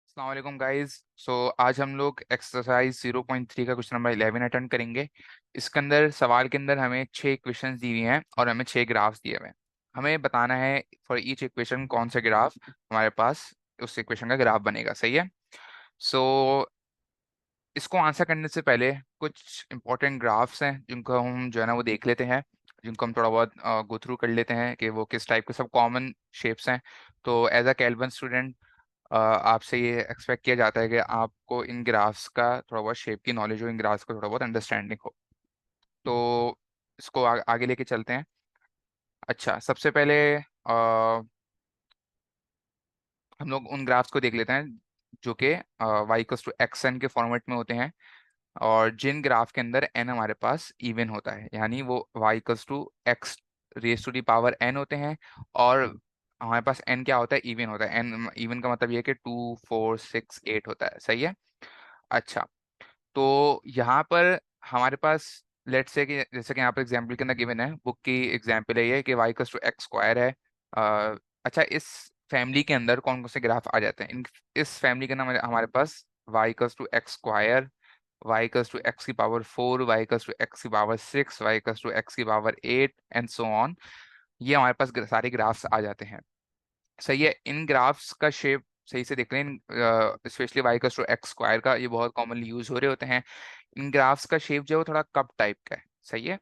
अस्सलाम वालेकुम गाइस। आज हम लोग एक्सरसाइज 0.3 का क्वेश्चन नंबर 11 अटेंड करेंगे। इसके अंदर सवाल के अंदर हमें 6 इक्वेशंस दी हुई हैं और हमें 6 ग्राफ्स दिए हुए हैं। हमें बताना है फॉर ईच इक्वेशन कौन सा ग्राफ हमारे पास उस इक्वेशन का ग्राफ बनेगा। सही है। सो इसको आंसर करने से पहले कुछ इंपॉर्टेंट ग्राफ्स हैं जिनको हम जो है ना वो देख लेते हैं, जिनको हम थोड़ा बहुत गो थ्रू कर लेते हैं कि वो किस टाइप के सब कॉमन शेप्स हैं। तो एज अ कैल्विन स्टूडेंट आपसे ये एक्सपेक्ट किया जाता है कि आपको इन ग्राफ्स का थोड़ा बहुत शेप की नॉलेज हो, इन ग्राफ्स का थोड़ा बहुत अंडरस्टैंडिंग हो। तो इसको आगे लेके चलते हैं। अच्छा, सबसे पहले हम लोग उन ग्राफ्स को देख लेते हैं जो कि y equals to x n के फॉर्मेट में होते हैं, और जिन ग्राफ के अंदर एन हमारे पास इवन होता है, यानी वो y equals to x raise to the power n होते हैं। और हमारे पास एन क्या होता है? इवन होता है। एन इवन का मतलब ये है कि 2 4 6 8 होता है। सही है। अच्छा, तो यहाँ पर हमारे पास लेट्स से कि जैसे कि यहाँ पर एग्जाम्पल के अंदर गिवन है, बुक की एग्जाम्पल है ये कि y equals to x square है। अच्छा, इस फैमिली के अंदर कौन कौन से ग्राफ आ जाते हैं? इस फैमिली के अंदर हमारे पास y equals to x square, y equals to x की power 4, y equals to x की power 6, y equals to x की पावर 8 एंड सो ऑन। ये हमारे पास सारे ग्राफ्स आ जाते हैं। सही है। इन ग्राफ्स का शेप सही से देख लें, specially y equals to x square का ये बहुत कॉमनली यूज हो रहे होते हैं। इन ग्राफ्स का शेप जो है वो थोड़ा कप टाइप का है। सही है।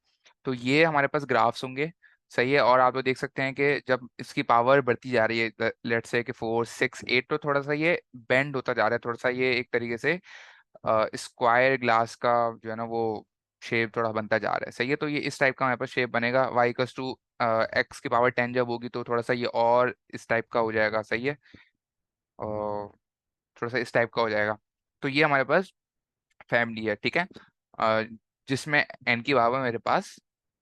तो ये हमारे पास ग्राफ्स होंगे। सही है। और आप लोग देख सकते हैं कि जब इसकी पावर बढ़ती जा रही है, लेट्स से कि 4 6 8, तो थोड़ा सा ये बेंड होता जा रहा है, थोड़ा सा ये एक तरीके से स्क्वायर ग्लास का जो है ना वो शेप थोड़ा बनता जा रहा है। सही है। तो ये इस टाइप का हमारे पास शेप बनेगा। वाई इक्वल्स टू एक्स की पावर 10 जब होगी तो थोड़ा सा ये और इस टाइप का हो जाएगा। सही है। और थोड़ा सा इस टाइप का हो जाएगा। तो ये हमारे पास फैमिली है। ठीक है। अ, जिसमें एन की पावर मेरे पास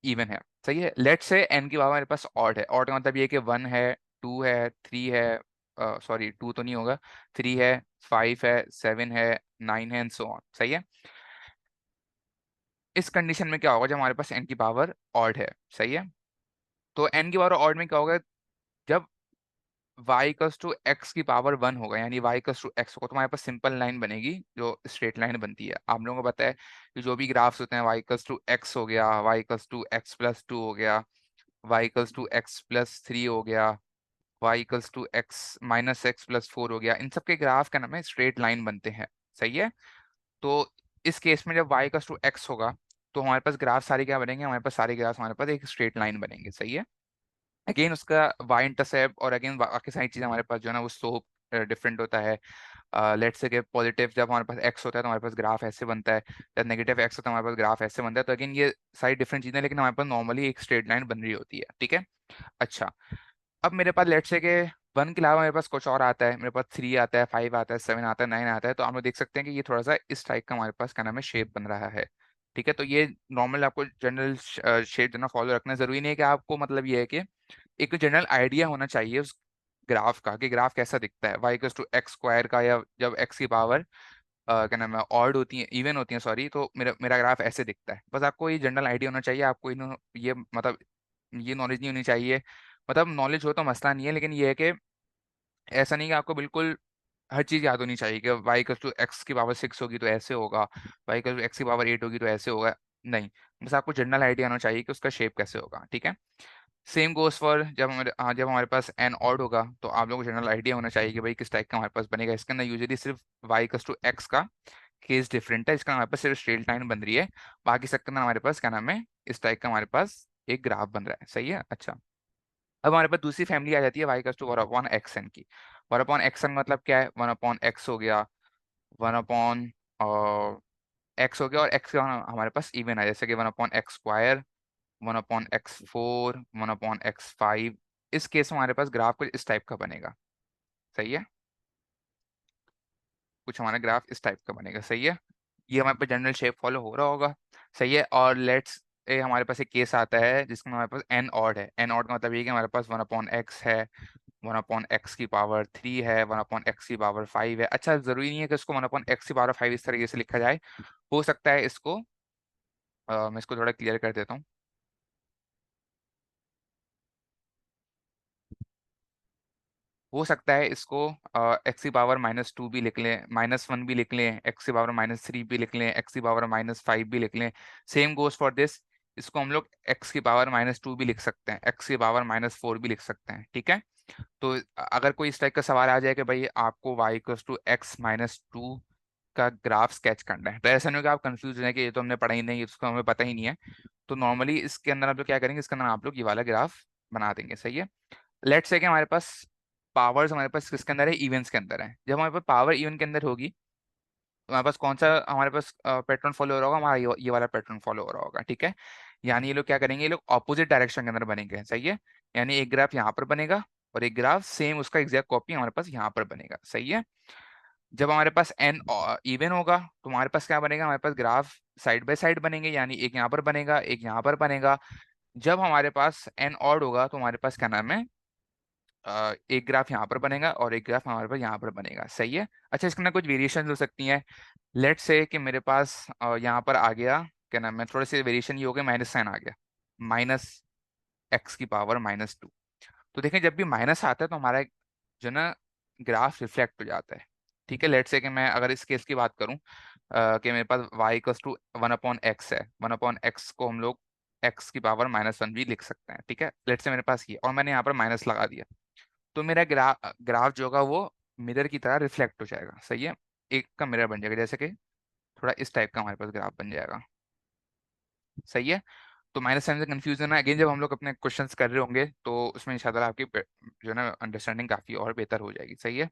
इवन है। सही है। लेट से एन की पावर मेरे पास ऑड है। ऑड का मतलब ये कि 1 है, 2 है, 3 है, सॉरी 2 तो नहीं होगा, 3 है, 5 है, 7 है, 9 है एंड सो ऑन। सही है। इस कंडीशन में क्या होगा जब हमारे पास एन की पावर ऑड है? सही है। तो एन की पावर ऑड में क्या होगा? जब y इक्वल्स टू एक्स की पावर 1 होगा, यानी y इक्वल्स टू एक्स होगा, तो हमारे पास सिंपल लाइन बनेगी जो स्ट्रेट लाइन बनती है। आप लोगों को पता है कि जो भी ग्राफ्स होते हैं, y इक्वल्स टू एक्स हो गया, y equals to x plus 2 हो गया, y equals to x plus 3 हो गया, y equals to x minus x plus 4 हो गया, इन सब के ग्राफ का नाम है स्ट्रेट लाइन बनते हैं। सही है। तो इस केस में जब y इक्वल्स टू एक्स होगा तो हमारे पास ग्राफ सारे क्या बनेंगे? हमारे पास सारे ग्राफ हमारे पास एक स्ट्रेट लाइन बनेंगे। सही है। अगेन उसका वाई इंटरसेप्ट और अगेन बाकी सारी चीजें हमारे पास जो है ना वो स्लोप डिफरेंट होता है। लेट्स से कि पॉजिटिव जब हमारे पास एक्स होता है तो हमारे पास ग्राफ ऐसे बनता है, जब नेगेटिव एक्स होता है हमारे पास ग्राफ ऐसे बनता है। तो अगेन ये सारी डिफरेंट चीजें हैं, लेकिन हमारे पास नॉर्मली एक स्ट्रेट लाइन बन रही होती है। ठीक है। अच्छा, अब मेरे पास लेट्स से कि 1 के अलावा मेरे पास कुछ और आता है, मेरे पास 3 आता है, 5 आता है, 7 आता है, 9 आता है। तो हम लोग देख सकते हैं कि ये थोड़ा सा इस टाइप का हमारे पास क्या नाम है शेप बन रहा है। ठीक है। तो ये नॉर्मल आपको जनरल शेप जो ना फॉलो रखना जरूरी नहीं है कि आपको मतलब ये है कि एक जनरल आइडिया होना चाहिए उस ग्राफ का कि ग्राफ कैसा दिखता है। Y equals to x square का, या जब एक्स की पावर क्या नाम है ऑड होती है, इवन होती है, सॉरी, तो मेरा मेरा ग्राफ ऐसे दिखता है। बस आपको ये जनरल आइडिया होना चाहिए। आपको ये मतलब ये नॉलेज नहीं होनी चाहिए। मतलब नॉलेज हो तो मसला नहीं है, लेकिन ये है कि ऐसा नहीं कि आपको बिल्कुल हर चीज याद होनी चाहिए कि वाई इक्वल्स टू एक्स की पावर 6 होगी तो ऐसे होगा, वाई इक्वल्स टू एक्स की पावर 8 होगी तो ऐसे होगा। नहीं, बस आपको जनरल आइडिया होना चाहिए कि उसका शेप कैसे होगा। ठीक है। सेम गोस फॉर जब हमारे पास एन ऑड होगा तो आप लोगों को जनरल आइडिया होना चाहिए कि भाई किस टाइप का हमारे पास बनेगा। इसके अंदर यूजुअली सिर्फ वाई इक्वल्स टू एक्स का केस डिफरेंट है, इसका हमारे पास सिर्फ स्ट्रेट लाइन बन रही है। बाकी सबके अंदर हमारे पास क्या नाम है इस टाइप का हमारे पास एक ग्राफ बन रहा है। सही है। अच्छा, अब हमारे पास दूसरी फैमिली आ जाती है y equals to one upon x n की। वन अपॉन एक्स एन मतलब क्या है? वन अपॉन एक्स हो गया, वन अपॉन एक्स हो गया, और एक्स का हमारे पास इवन है, जैसे कि one upon x square, 1/x4, 1/x5। इस केस में हमारे पास ग्राफ कुछ इस टाइप का बनेगा। सही है। कुछ हमारा ग्राफ इस टाइप का बनेगा। सही है। ये हमारे पास जनरल शेप फॉलो हो रहा होगा। सही है। और लेट्स ए हमारे पास एक केस आता है जिसमें हमारे पास एन ऑड है। एन ऑड का मतलब ये है कि हमारे पास 1/x है, 1/x की पावर 3 है, 1/x की पावर 5 है। अच्छा, जरूरी नहीं है कि इसको 1/x की पावर 5 इस तरीके से लिखा जाए। हो सकता है इसको मैं इसको थोड़ा क्लियर कर देता हूँ। हो सकता है इसको एक्स की पावर -2 भी लिख लें, -1 भी लिख लें, एक्स की पावर -3 भी लिख लें, एक्स की पावर -5 भी लिख लें। सेम गोज़ फॉर दिस, इसको हम लोग एक्स की पावर -2 भी लिख सकते हैं, एक्स की पावर -4 भी लिख सकते हैं, ठीक है? तो अगर कोई इस टाइप का सवाल आ जाए कि भाई आपको y equals to x minus two का ग्राफ स्केच करना है, तो ऐसा नहीं हो कि आप कंफ्यूज हैं कि ये तो हमने पढ़ा ही नहीं, इसको हमें पता ही नहीं है। तो नॉर्मली इसके अंदर आप लोग क्या करेंगे, इसके अंदर आप लोग ये वाला ग्राफ बना देंगे, सही है। लेट्स से कि हमारे पास पावर्स हमारे पास किसके अंदर है, इवेंट्स के अंदर है। जब हमारे पास पावर इवन के अंदर होगी तो हमारे पास कौन सा हमारे पास पैटर्न फॉलो हो रहा होगा, हमारा ये वाला पैटर्न फॉलो हो रहा होगा, ठीक है। यानी ये लोग क्या करेंगे, ये लोग ऑपोजिट डायरेक्शन के अंदर बनेंगे, सही है। यानी एक ग्राफ यहाँ पर बनेगा और एक ग्राफ सेम उसका एग्जैक्ट कॉपी हमारे पास यहाँ पर बनेगा, सही है। जब हमारे पास एन इवन होगा तो हमारे पास क्या बनेगा, हमारे पास ग्राफ साइड बाय साइड बनेंगे, यानी एक यहाँ पर बनेगा एक यहाँ पर बनेगा। जब हमारे पास एन ऑड होगा तो हमारे पास क्या नाम है, एक ग्राफ यहाँ पर बनेगा और एक ग्राफ हमारे पास यहाँ पर बनेगा, सही है। अच्छा, इसके अंदर कुछ वेरिएशन हो सकती हैं। लेट्स से कि मेरे पास यहाँ पर आ गया, क्या नाम है, थोड़े से वेरिएशन ये हो गया, माइनस साइन आ गया, माइनस एक्स की पावर -2। तो देखें जब भी माइनस आता है तो हमारा जो ना ग्राफ रिफ्लेक्ट हो जाता है, ठीक है। लेट्स से कि मैं अगर इस केस की बात करूं कि मेरे पास y इक्वल्स टू 1/x है, 1/x को हम लोग x की पावर -1 भी लिख सकते हैं, ठीक है। लेट्स से मेरे पास ये और मैंने यहाँ पर माइनस लगा दिया, तो मेरा ग्राफ जो होगा वो मिरर की तरह रिफ्लेक्ट हो जाएगा, सही है। एक का मिरर बन जाएगा, जैसे कि थोड़ा इस टाइप का हमारे पास ग्राफ बन जाएगा, सही है। तो माइनस साइन से कंफ्यूजन है, अगेन जब हम लोग अपने क्वेश्चंस कर रहे होंगे तो उसमें इंशाल्लाह आपकी जो है ना अंडरस्टैंडिंग काफ़ी और बेहतर हो जाएगी, सही है।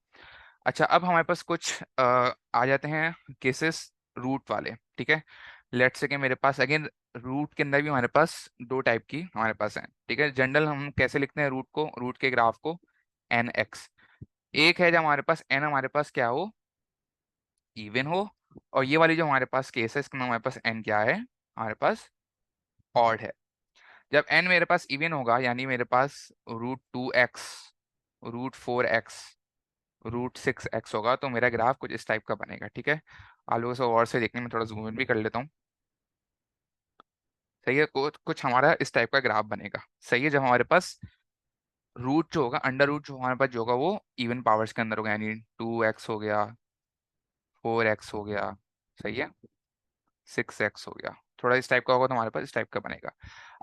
अच्छा, अब हमारे पास कुछ आ जाते हैं केसेस रूट वाले, ठीक है। लेट्स से कि मेरे पास अगेन रूट के अंदर भी हमारे पास दो टाइप की हमारे पास है, ठीक है। जनरल हम कैसे लिखते हैं रूट को, रूट के ग्राफ को एन एक्स। एक है जब हमारे पास एन हमारे पास क्या हो, इवन हो। और ये वाली जो हमारे पास केस है इसका नाम हमारे पास एन क्या है, हमारे पास ऑड है। जब एन मेरे पास इवन होगा यानी मेरे पास √2x, √4x, √6x होगा तो मेरा ग्राफ कुछ इस टाइप का बनेगा, ठीक है। आप लोगों से और से देखने में थोड़ा जूम इन भी कर लेता हूँ, सही है। कुछ कुछ हमारा इस टाइप का ग्राफ बनेगा, सही है। जब हमारे पास रूट जो होगा, अंडर रूट जो हमारे पास जो होगा वो इवन पावर्स के अंदर होगा, यानी 2x हो गया, 4x हो गया, सही है, 6x हो गया। थोड़ा इस टाइप का होगा तो हमारे पास इस टाइप का बनेगा।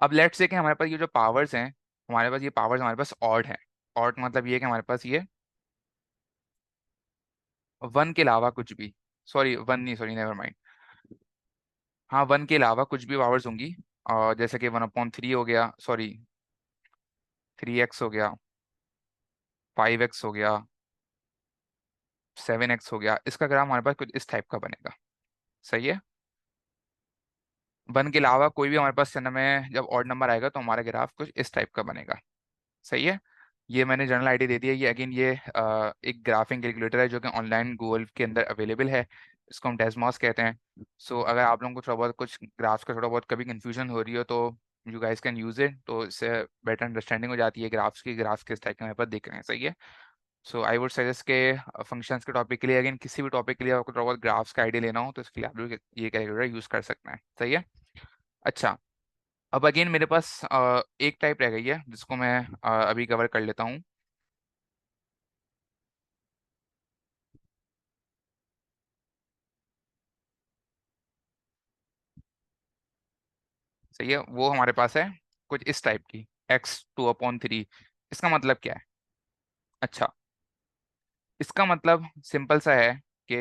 अब लेट्स से कि हमारे पास ये जो पावर्स हैं, हमारे पास ये पावर्स हमारे पास ऑड है। ऑड मतलब ये है कि हमारे पास ये 1 के अलावा कुछ भी, सॉरी 1 नहीं, सॉरी नेवर माइंड, हाँ 1 के अलावा कुछ भी पावर्स होंगी, और जैसे कि 1/3 हो गया, सॉरी 3x हो गया, 5x हो गया, 7x हो गया, इसका ग्राफ हमारे पास कुछ इस टाइप का बनेगा, सही है। 1 के अलावा कोई भी हमारे पास सिनेमा में जब ऑड नंबर आएगा तो हमारा ग्राफ कुछ इस टाइप का बनेगा, सही है। ये मैंने जनरल आईडी दे दिया। ये अगेन ये एक ग्राफिंग कैलकुलेटर है जो कि ऑनलाइन गूगल के अंदर अवेलेबल है, इसको हम डेस्मॉस कहते हैं। सो अगर आप लोगों को थोड़ा बहुत कुछ ग्राफ्स का थोड़ा बहुत कभी कंफ्यूजन हो रही हो तो you guys can use it, तो इससे बेटर अंडरस्टैंडिंग हो जाती है ग्राफ्स की, ग्राफ्स किस टाइप के हमारे पास दिख रहे हैं, सही है। सो आई वुड सजेस्ट के फंक्शंस के टॉपिक के लिए, अगेन किसी भी टॉपिक के लिए आपको थोड़ा बहुत ग्राफ्स का आइडिया लेना हो तो इसके लिए आप लोग ये कैलकुलेटर यूज कर सकते हैं, सही है। अच्छा, अब अगेन मेरे पास एक टाइप रह गई है जिसको मैं अभी कवर कर लेता हूँ, सही है। वो हमारे पास है कुछ इस टाइप की, x2/3। इसका मतलब क्या है, अच्छा, इसका मतलब सिंपल सा है कि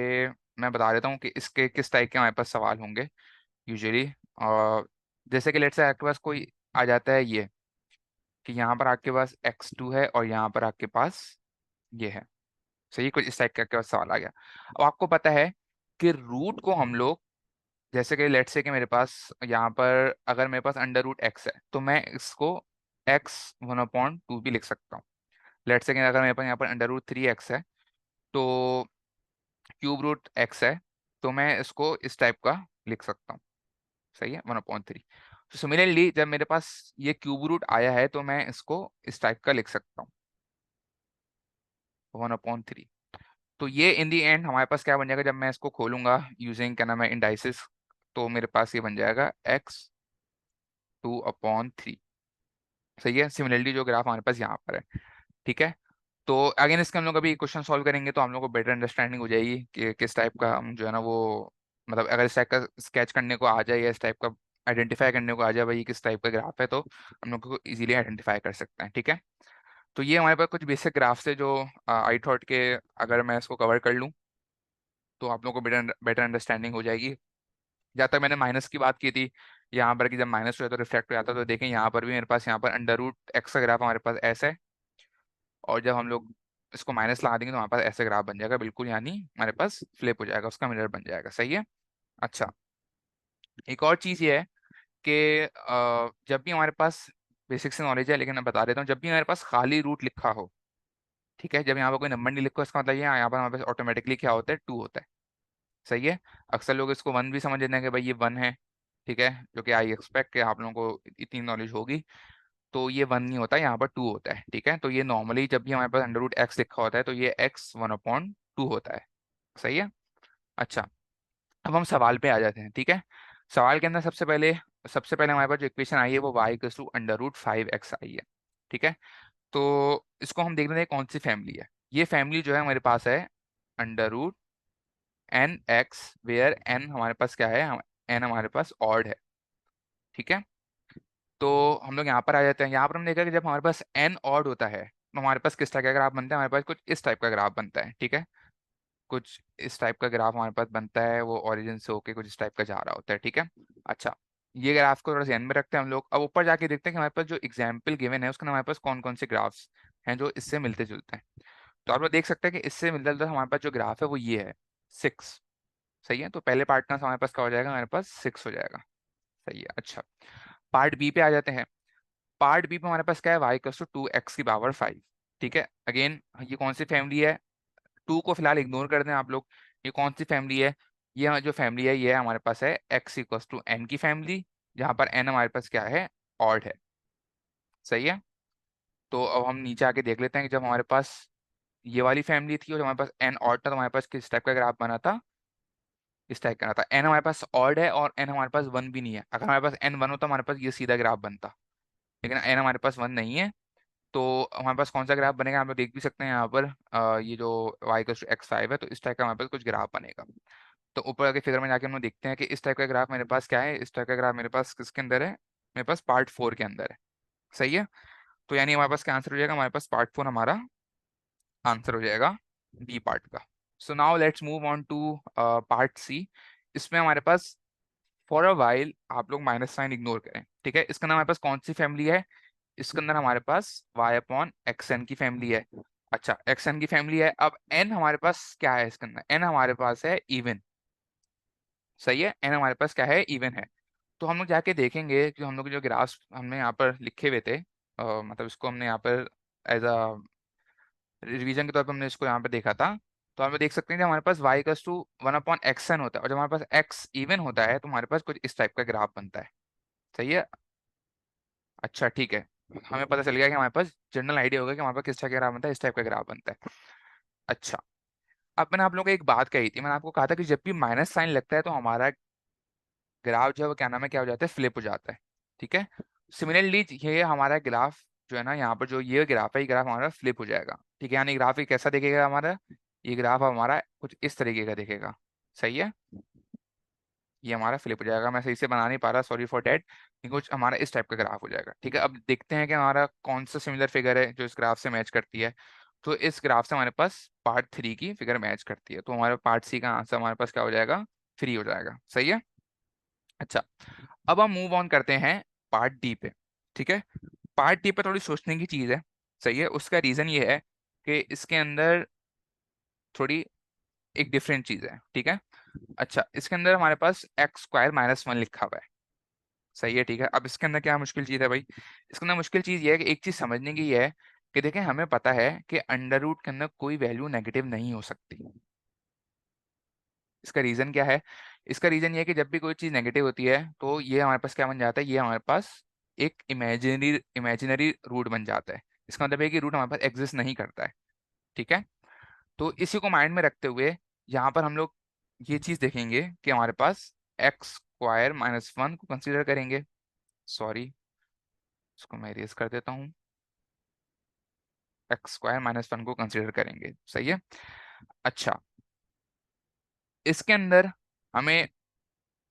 मैं बता देता हूँ कि इसके किस टाइप के हमारे पास सवाल होंगे यूजुअली। जैसे कि लेट्स से आपके पास कोई आ जाता है ये कि यहाँ पर आपके पास x2 है और यहाँ पर आपके पास ये है, सही, कुछ इस टाइप का आपके पास सवाल आ गया। अब आपको पता है कि रूट को हम लोग, जैसे कि लेट्स से कि मेरे पास यहाँ पर अगर मेरे पास √x है तो मैं इसको x1/2 भी लिख सकता हूँ। लेट्स से कि अगर मेरे पास यहाँ पर √3x है तो √x है, तो मैं इसको इस टाइप का लिख सकता हूँ, सही है, 1/3। तो सिमिलरली जब मेरे पास ये क्यूब रूट आया है तो मैं इसको इस टाइप का लिख सकता हूँ, 1/3। तो ये इन दी एंड हमारे पास क्या बन जाएगा, जब मैं इसको खोलूंगा यूजिंग क्या नाम है इंडाइसिस, तो मेरे पास ये बन जाएगा x2/3, सही है। सिमिलरली जो ग्राफ हमारे पास यहाँ पर है, ठीक है। तो अगेन इसके हम लोग अभी क्वेश्चन सॉल्व करेंगे तो हम लोग को बेटर अंडरस्टैंडिंग हो जाएगी कि किस टाइप का हम जो है ना वो, मतलब अगर इस टाइप का स्केच करने को आ जाए या इस टाइप का आइडेंटिफाई करने को आ जाए भाई किस टाइप का ग्राफ है, तो हम लोग को इजीली आइडेंटिफाई कर सकते हैं। ठीक है, तो ये हमारे पास कुछ बेसिक ग्राफ्स है जो आई थॉट के अगर मैं इसको कवर कर लूँ तो आप लोगों को बेटर बेटर अंडरस्टैंडिंग हो जाएगी। जहाँ तक मैंने माइनस की बात की थी, यहाँ पर कि जब माइनस हो जाता है तो रिफ्लेक्ट हो जाता है, तो देखें यहाँ पर भी मेरे पास यहाँ पर अंडर रूट एक्स का ग्राफ हमारे पास ऐसा है, और जब हम लोग इसको माइनस लगा देंगे तो हमारे पास ऐसे ग्राफ बन जाएगा बिल्कुल, यानी हमारे पास फ्लिप हो जाएगा, उसका मिरर बन जाएगा। सही है। अच्छा, एक और चीज़ ये है कि जब भी हमारे पास बेसिक से नॉलेज है लेकिन मैं बता देता हूँ, जब भी हमारे पास खाली रूट लिखा हो, ठीक है, जब यहाँ पर कोई नंबर नहीं लिखा हो, इसका मतलब ये यहाँ पर हमारे पास ऑटोमेटिकली क्या होता है, 2 होता है। सही है। अक्सर लोग इसको 1 भी समझ लेते हैं कि भाई ये 1 है, ठीक है, जो कि आई एक्सपेक्ट कि आप लोगों को इतनी नॉलेज होगी। तो ये 1 नहीं होता, यहाँ पर 2 होता है। ठीक है, तो ये नॉर्मली जब भी हमारे पास अंडर रूट एक्स लिखा होता है तो ये एक्स 1/2 होता है। सही है। अच्छा, अब हम सवाल पे आ जाते हैं। ठीक है, सवाल के अंदर सबसे पहले हमारे पास जो इक्वेशन आई है वो y equals to under root 5x आई है। ठीक है, तो इसको हम देख लेते हैं कौन सी फैमिली है। ये फैमिली जो है हमारे पास है under root n x, where n हमारे पास क्या है, एन हमारे पास ऑड है। ठीक है, तो हम लोग यहाँ पर आ जाते हैं। यहाँ पर हम देखा कि जब हमारे पास एन ऑड होता है तो हमारे पास किस टाइप का ग्राफ बनता है, हमारे पास कुछ इस टाइप का ग्राफ बनता है। ठीक है, कुछ इस टाइप का ग्राफ हमारे पास बनता है, वो ओरिजिन से होके कुछ इस टाइप का जा रहा होता है। ठीक है, अच्छा, ये ग्राफ को थोड़ा ध्यान में रखते हैं हम लोग। अब ऊपर जाके देखते हैं कि हमारे पास जो एग्जाम्पल गिवन है उसके अंदर हमारे पास कौन कौन से ग्राफ्स हैं जो इससे मिलते जुलते हैं। तो आप लोग देख सकते हैं कि इससे मिलता जुलता हमारे पास जो ग्राफ है वो ये है 6। सही है, तो पहले पार्ट का हमारे पास क्या हो जाएगा, हमारे पास 6 हो जाएगा। सही है। अच्छा, पार्ट बी पे आ जाते हैं। पार्ट बी पे हमारे पास क्या है, वाई इक्वल्स टू 2x⁵। ठीक है, अगेन ये कौन सी फैमिली है, 2 को फिलहाल इग्नोर कर दें आप लोग। ये कौन सी फैमिली है, ये जो फैमिली है ये हमारे पास है x = n की फैमिली, जहां पर n हमारे पास क्या है, ऑड है। सही है, तो अब हम नीचे आके देख लेते हैं कि जब हमारे पास ये वाली फैमिली थी और जब हमारे पास n ऑड था तो हमारे पास किस टाइप का ग्राफ बना था, इस टाइप का बना था। n हमारे पास ऑड है और n हमारे पास 1 भी नहीं है। अगर हमारे पास n 1 होता हमारे पास ये सीधा ग्राफ बनता, लेकिन n हमारे पास 1 नहीं है। तो हमारे पास कौन सा ग्राफ बनेगा, आप लोग देख भी सकते हैं यहाँ पर, ये जो y = x5 है तो इस टाइप का हमारे पास कुछ ग्राफ बनेगा। तो ऊपर आके फिगर में जाके हम लोग देखते हैं कि इस टाइप का ग्राफ मेरे पास क्या है, इस टाइप का ग्राफ मेरे पास किसके अंदर है, मेरे पास पार्ट 4 के अंदर है। सही है, तो यानी हमारे पास क्या आंसर हो जाएगा, हमारे पास पार्ट 4 हमारा आंसर हो जाएगा बी पार्ट का। So now let's move on to part C. इसमें हमारे पास फॉर अ वाइल आप लोग माइनस साइन इग्नोर करें। ठीक है, इसके अंदर हमारे पास कौन सी फैमिली है, इसके अंदर हमारे पास y/xn की फैमिली है। अच्छा, xn की फैमिली है। अब n हमारे पास क्या है, इसके अंदर n हमारे पास है इवन। सही है, n हमारे पास क्या है, इवन है। तो हम लोग जाके देखेंगे कि हम लोग जो ग्राफ्स हमने यहाँ पर लिखे हुए थे, मतलब इसको हमने यहाँ पर एज अ रिवीजन के तौर पर हमने इसको यहाँ पे देखा था। तो हम लोग देख सकते हैं कि हमारे पास y = 1/xn होता है, और जब हमारे पास x इवन होता है तो हमारे पास कुछ इस टाइप का ग्राफ बनता है। सही है। अच्छा, ठीक है, हमें पता चल गया कि हमारे पास जनरल आइडिया होगा कि हमारे पास किस टाइप का ग्राफ बनता है, इस टाइप का ग्राफ बनता है। अच्छा, अब मैंने आप लोगों को एक बात कही थी, मैंने आपको कहा था कि जब भी माइनस साइन लगता है तो हमारा ग्राफ जो है वो क्या नाम है, क्या हो जाता है, फ्लिप हो जाता है। ठीक है, सिमिलरली ये हमारा ग्राफ जो है ना, यहाँ पर जो ये ग्राफ है, ये ग्राफ हमारा फ्लिप हो जाएगा। ठीक है, यानी ग्राफ ये कैसा दिखेगा हमारा, ये ग्राफ हमारा कुछ इस तरीके का दिखेगा। सही है, ये हमारा फ्लिप हो जाएगा। मैं सही से बना नहीं पा रहा, सॉरी फॉर डैट, लेकिन कुछ हमारा इस टाइप का ग्राफ हो जाएगा। ठीक है, अब देखते हैं कि हमारा कौन सा सिमिलर फिगर है जो इस ग्राफ से मैच करती है। तो इस ग्राफ से हमारे पास पार्ट 3 की फिगर मैच करती है, तो हमारे पार्ट सी का आंसर हमारे पास क्या हो जाएगा, 3 हो जाएगा। सही है। अच्छा, अब हम मूव ऑन करते हैं पार्ट डी पे। ठीक है, पार्ट डी पे थोड़ी सोचने की चीज है। सही है, उसका रीजन ये है कि इसके अंदर थोड़ी एक डिफरेंट चीज है। ठीक है, अच्छा, इसके अंदर हमारे पास x² - 1 लिखा हुआ है। सही है, ठीक है, अब इसके अंदर क्या मुश्किल चीज है भाई, इसके अंदर मुश्किल चीज ये है कि एक चीज समझने की ये है कि देखें, हमें पता है कि अंडर रूट के अंदर कोई वैल्यू नेगेटिव नहीं हो सकती। इसका रीजन क्या है, इसका रीजन ये है कि जब भी कोई चीज नेगेटिव होती है तो ये हमारे पास क्या बन जाता है, ये हमारे पास एक इमेजिनरी रूट बन जाता है। इसका मतलब है कि रूट हमारे पास एग्जिस्ट नहीं करता है। ठीक है, तो इसी को माइंड में रखते हुए यहाँ पर हम लोग ये चीज देखेंगे कि हमारे पास x² - 1 को कंसीडर करेंगे। सॉरी, इसको मैं इरेज कर देता हूँ। एक्स स्क्वायर माइनस वन को कंसिडर करेंगे। सही है। अच्छा, इसके अंदर हमें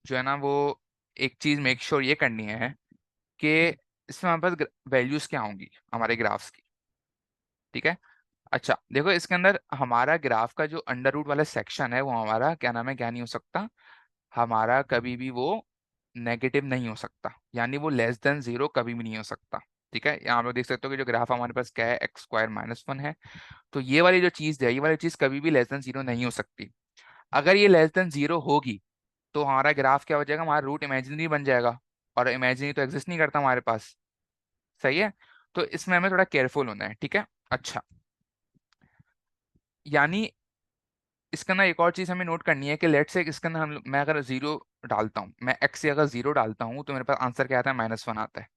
जो है ना वो एक चीज मेक श्योर ये करनी है कि इसमें हमारे पास वैल्यूज क्या होंगी हमारे ग्राफ्स की। ठीक है। अच्छा देखो, इसके अंदर हमारा ग्राफ का जो अंडर रूट वाला सेक्शन है वो हमारा क्या नाम है, क्या नहीं हो सकता, हमारा कभी भी वो नेगेटिव नहीं हो सकता, यानी वो लेस देन जीरो कभी भी नहीं हो सकता। ठीक है, यहाँ आप लोग देख सकते हो कि जो ग्राफ हमारे पास क्या है, एक्स स्क्वायर माइनस वन है। तो ये वाली जो चीज है, ये वाली चीज कभी भी लेस देन जीरो नहीं हो सकती। अगर ये लेस देन जीरो होगी तो हमारा ग्राफ क्या हो जाएगा, हमारा रूट इमेजिनरी बन जाएगा, और इमेजिनरी तो एग्जिस्ट नहीं करता हमारे पास। सही है। तो इसमें हमें थोड़ा केयरफुल होना है। ठीक है। अच्छा, यानी इसके अंदर एक और चीज हमें नोट करनी है कि लेट से इसके अंदर मैं अगर जीरो डालता हूँ, मैं एक्स से अगर जीरो डालता हूँ तो मेरे पास आंसर क्या आता है, माइनस वन आता है।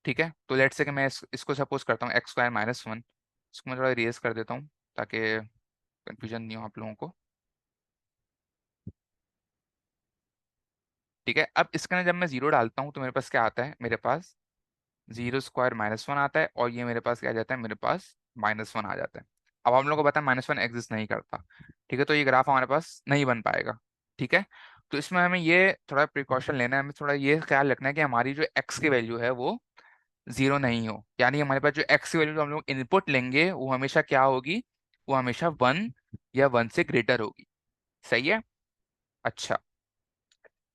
ठीक है। तो लेट से कि मैं इसको सपोज करता हूँ एक्स स्क्वायर माइनस वन, इसको मैं थोड़ा रेज कर देता हूँ ताकि कंफ्यूजन नहीं हो आप लोगों को। ठीक है। अब इसके अंदर जब मैं जीरो डालता हूँ तो मेरे पास क्या आता है, मेरे पास जीरो स्क्वायर माइनस वन आता है, और ये मेरे पास क्या आ जाता है, मेरे पास माइनस वन आ जाता है। अब हम लोग को पता है माइनस वन एग्जिस्ट नहीं करता। ठीक है, तो ये ग्राफ हमारे पास नहीं बन पाएगा। ठीक है। तो इसमें हमें ये थोड़ा प्रिकॉशन लेना है, हमें थोड़ा ये ख्याल रखना है कि हमारी जो एक्स की वैल्यू है वो जीरो नहीं हो, यानी हमारे पास जो एक्स की वैल्यू जो हम लोग इनपुट लेंगे वो हमेशा क्या होगी, वो हमेशा वन या वन से ग्रेटर होगी। सही है। अच्छा,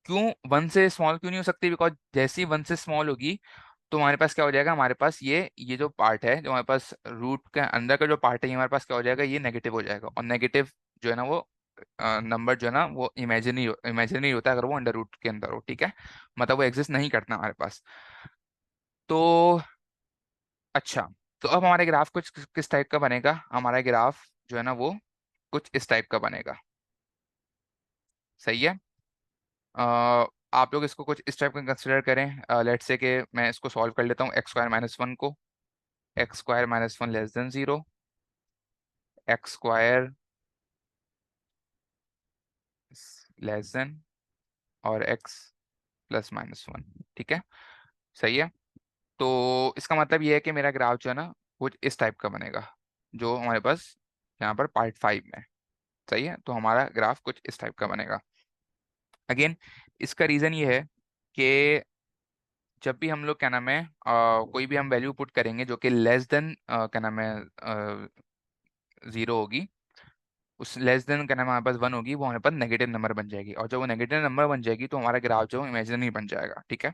क्यों वन से स्मॉल क्यों नहीं हो सकती, बिकॉज जैसे ही वन से स्मॉल होगी तो हमारे पास क्या हो जाएगा, हमारे पास ये जो पार्ट है, जो हमारे पास रूट के अंदर का जो पार्ट है, ये हमारे पास क्या हो जाएगा, ये नेगेटिव हो जाएगा, और नेगेटिव जो है ना वो नंबर जो है ना वो इमेजिनरी होता है अगर वो अंडर रूट के अंदर हो। ठीक है, मतलब वो एग्जिस्ट नहीं करता हमारे पास। तो अच्छा, तो अब हमारे ग्राफ कुछ किस टाइप का बनेगा, हमारा ग्राफ जो है ना वो कुछ इस टाइप का बनेगा। सही है। अ, आप लोग इसको कुछ इस टाइप का कंसिडर करें, लेट से कि मैं इसको सॉल्व कर लेता हूँ, एक्स स्क्वायर माइनस वन को, x square minus one less than zero, x square less than, और एक्स प्लस माइनस वन। ठीक है। सही है। तो इसका मतलब ये है कि मेरा ग्राफ जो है ना कुछ इस टाइप का बनेगा, जो हमारे पास यहाँ पर पार्ट फाइव में है। सही है, तो हमारा ग्राफ कुछ इस टाइप का बनेगा। अगेन, इसका रीजन ये है कि जब भी हम लोग क्या नाम है कोई भी हम वैल्यू पुट करेंगे जो कि लेस देन क्या नाम है जीरो होगी, उस लेस देन क्या नाम है हमारे पास वन होगी, वो हमारे पास नेगेटिव नंबर बन जाएगी, और जब वो नेगेटिव नंबर बन जाएगी तो हमारा ग्राफ जो इमेजिनरी बन जाएगा। ठीक है,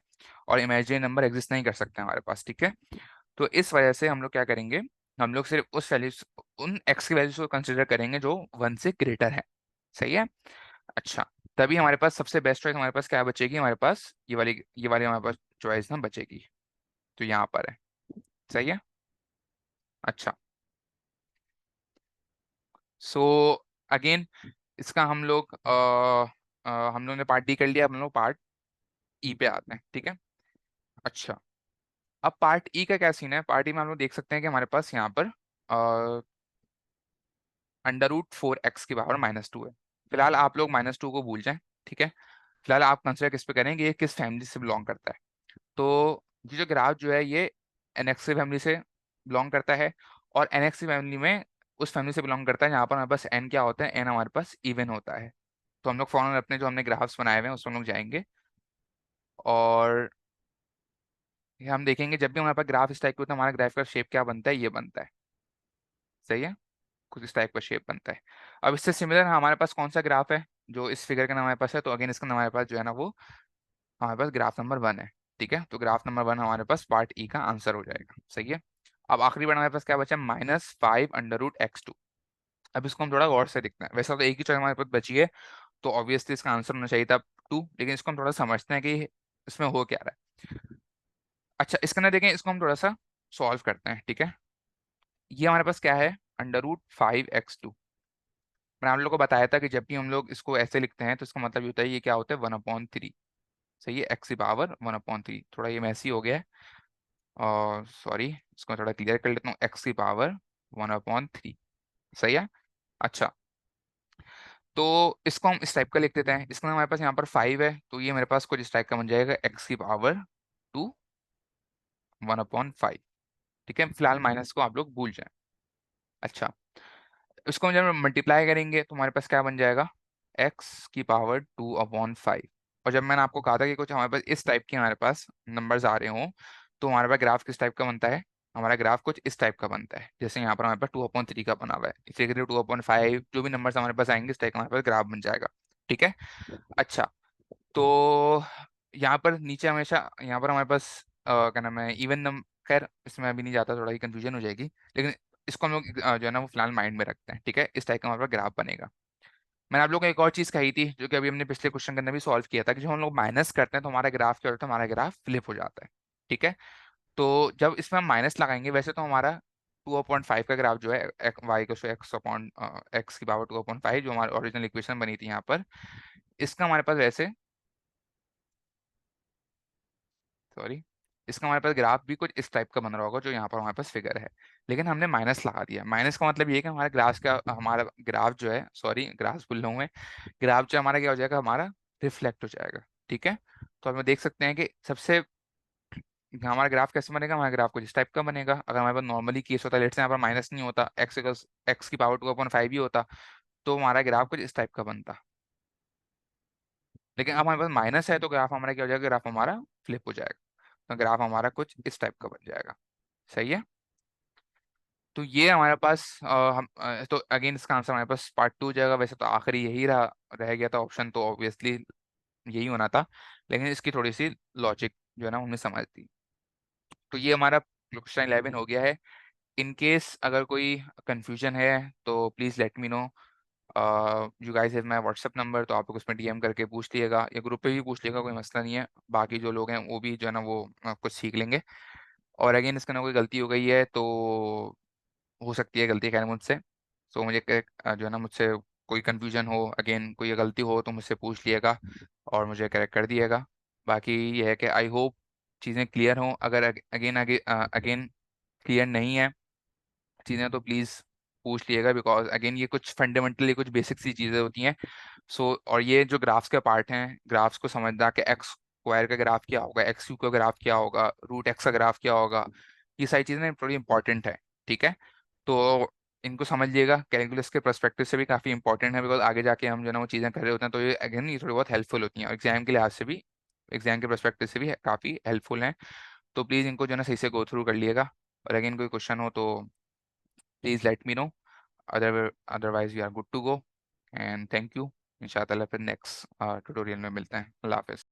और इमेजिनरी नंबर एग्जिस्ट नहीं कर सकते हमारे पास। ठीक है। तो इस वजह से हम लोग क्या करेंगे, हम लोग सिर्फ उस वैल्यू, उन एक्स की वैल्यूज को कंसिडर करेंगे जो वन से ग्रेटर है। सही है। अच्छा, तभी हमारे पास सबसे बेस्ट चॉइस हमारे पास क्या बचेगी, हमारे पास ये वाली हमारे पास चॉइस ना बचेगी, तो यहाँ पर है। सही है। अच्छा, सो अगेन इसका हम लोग ने पार्ट डी कर लिया, अब हम लोग पार्ट ई पे आते हैं। ठीक है। अच्छा, अब पार्ट ई का क्या सीन है, पार्ट ई में हम लोग देख सकते हैं कि हमारे पास यहाँ पर अंडर रूट फोर एक्स की पावर माइनस टू है। फिलहाल आप लोग माइनस टू को भूल जाएं। ठीक है। फिलहाल आप कंसिडर किस पे करेंगे, ये किस फैमिली से बिलोंग करता है। तो ये जो ग्राफ जो है ये एनएक्स फैमिली से बिलोंग करता है, और एनएक्स फैमिली में उस फैमिली से बिलोंग करता है जहाँ पर हमारे पास एन क्या होता है, एन हमारे पास इवन होता है। तो हम लोग फॉरन अपने जो हमने ग्राफ्स बनाए हुए हैं उसमें हम लोग जाएंगे, और ये हम देखेंगे जब भी हमारे पास ग्राफ इस टाइप का होता है, हमारा ग्राफ का शेप क्या बनता है, ये बनता है। सही है, कुछ इस टाइप का शेप बनता है। अब इससे सिमिलर हमारे पास कौन सा ग्राफ है जो इस फिगर का नाम हमारे पास है, तो अगेन इसका नाम हमारे पास जो है ना वो हमारे पास ग्राफ नंबर वन है। ठीक है, तो ग्राफ नंबर वन हमारे पास पार्ट ई का आंसर हो जाएगा। सही है। अब आखिरी बार हमारे पास क्या बचा, minus five under root x two. अब इसको हम थोड़ा गौर से देखते हैं, वैसे तो एक ही चॉइस हमारे पास बची है, तो ऑब्वियसली इसका आंसर होना चाहिए था टू, लेकिन इसको हम थोड़ा समझते हैं कि इसमें हो क्या रहा है। अच्छा, इसके अंदर देखें, इसको हम थोड़ा सा सॉल्व करते हैं। ठीक है, ये हमारे पास क्या है, under root five x two. मैंने आप लोगों को बताया था कि जब भी हम लोग इसको ऐसे लिखते हैं तो इसका मतलब ये होता है, ये क्या होता है, वन अपॉन थ्री। सही है, एक्स की पावर वन अपॉन थ्री, थोड़ा ये मैसी हो गया है, और सॉरी, इसको थोड़ा क्लियर कर लेता हूँ, एक्स की पावर वन अपॉन थ्री। सही है। अच्छा, तो इसको हम इस टाइप का लिख देते हैं, इसका हमारे पास यहाँ पर फाइव है, तो ये मेरे पास कुछ इस टाइप का बन जाएगा, एक्स की power two one upon five. ठीक है, फिलहाल माइनस को आप लोग भूल जाए। अच्छा, इसको हम जब मल्टीप्लाई करेंगे तो हमारे पास क्या बन जाएगा, एक्स की पावर 2/5। और जब मैंने आपको कहा था कि कुछ हमारे पास इस टाइप के हमारे पास नंबर्स आ रहे हों, तो हमारे पास ग्राफ किस टाइप का बनता है, हमारा ग्राफ कुछ इस टाइप का बनता है। जैसे यहाँ पर हमारे पास 2/3 का बना हुआ है, इसी के 2/5 जो भी नंबर्स हमारे पास आएंगे इस टाइप का हमारे पास ग्राफ बन जाएगा। ठीक है। अच्छा, तो यहाँ पर नीचे हमेशा यहाँ पर हमारे पास क्या नाम है, इवन नंबर, खैर इसमें अभी नहीं जाता, थोड़ा ही कंफ्यूजन हो जाएगी, लेकिन इसको हम लोग जो है ना वो फिलहाल माइंड में रखते हैं। ठीक है, इस टाइप का हमारे पास ग्राफ बनेगा। मैंने आप लोगों को एक और चीज कही थी जो कि अभी हमने पिछले क्वेश्चन के अंदर भी सॉल्व किया था, कि जब हम लोग माइनस करते हैं तो हमारा ग्राफ क्या होता है, हमारा ग्राफ फ्लिप हो जाता है। ठीक है, तो जब इसमें हम माइनस लगाएंगे, वैसे तो हमारा 2/5 का ग्राफ जो है, वाई को एक्स अपॉन एक्स की पावर 2/5 जो हमारी ओरिजिनल इक्वेशन बनी थी यहाँ पर, इसका हमारे पास वैसे, सॉरी, इसका हमारे पास ग्राफ भी कुछ इस टाइप का बन रहा होगा जो यहाँ पर हमारे पास फिगर है, लेकिन हमने माइनस लगा दिया। माइनस का मतलब ये है कि हमारा ग्राफ जो है, सॉरी ग्राफ भूल रहा हूँ मैं, ग्राफ जो हमारा क्या हो जाएगा, हमारा रिफ्लेक्ट हो जाएगा। ठीक है, तो हम देख सकते हैं कि सबसे हमारा ग्राफ कैसे बनेगा, हमारा ग्राफ कुछ इस टाइप का बनेगा। अगर हमारे पास नॉर्मली केस होता, लेट से यहाँ पर माइनस नहीं होता, एक्स की पावर 2/5 ही होता, तो हमारा ग्राफ कुछ इस टाइप का बनता। लेकिन अब हमारे पास माइनस है तो ग्राफ हमारा क्या हो जाएगा, ग्राफ हमारा फ्लिप हो जाएगा, तो ग्राफ हमारा कुछ इस टाइप का बन जाएगा। सही है। तो ये हमारे पास तो अगेन इसका आंसर हमारे पास पार्ट 2 हो जाएगा। वैसे तो आखिरी यही रह गया था ऑप्शन, तो ऑब्वियसली यही होना था, लेकिन इसकी थोड़ी सी लॉजिक जो है ना उन्हें समझ थी। तो ये हमारा क्वेश्चन 11 हो गया है। इन केस अगर कोई कंफ्यूजन है तो please let me no. You guys have my WhatsApp number, तो आप लोग उसमें डीएम करके पूछ लिएगा, या ग्रुप पे भी पूछ लिएगा, कोई मसला नहीं है। बाकी जो लोग हैं वो भी जो है ना वो कुछ सीख लेंगे। और अगेन इसका ना कोई गलती हो गई है तो हो सकती है गलती खैर मुझसे, सो मुझे जो है ना मुझसे कोई कंफ्यूजन हो, अगेन कोई गलती हो तो मुझसे पूछ लिएगा और मुझे करेक्ट कर दिएगा। बाकी ये है कि आई होप चीज़ें क्लियर हों। अगर अगेन अगेन क्लियर नहीं है चीज़ें तो प्लीज़ पूछ लिएगा, बिकॉज अगेन ये कुछ फंडामेंटली कुछ बेसिक सी चीज़ें होती हैं। सो और ये जो ग्राफ्स के पार्ट हैं, ग्राफ्स को समझना कि एक्स स्क्वायर का ग्राफ क्या होगा, एक्स क्यू का ग्राफ क्या होगा, रूट एक्स का ग्राफ क्या होगा, ये सारी चीज़ें थोड़ी इंपॉर्टेंट है। ठीक है, तो इनको समझिएगा, कैलकुलस के पर्सपेक्टिव से भी काफ़ी इंपॉर्टेंट है, बिकॉज आगे जाके हम जो है ना वो चीज़ें कर रहे होते हैं, तो ये अगेन ये थोड़ी बहुत हेल्पफुल होती हैं, और एग्जाम के लिहाज से भी, एग्जाम के पर्सपेक्टिव से भी काफ़ी हेल्पफुल हैं। तो प्लीज़ इनको जो है ना सही से गो थ्रू कर लिएगा। और अगेन कोई क्वेश्चन हो तो please let me know. Otherwise we are good to go, and thank you. इंशाल्लाह फिर नेक्स्ट ट्यूटोरियल में मिलते हैं। अल्लाह हाफिज़।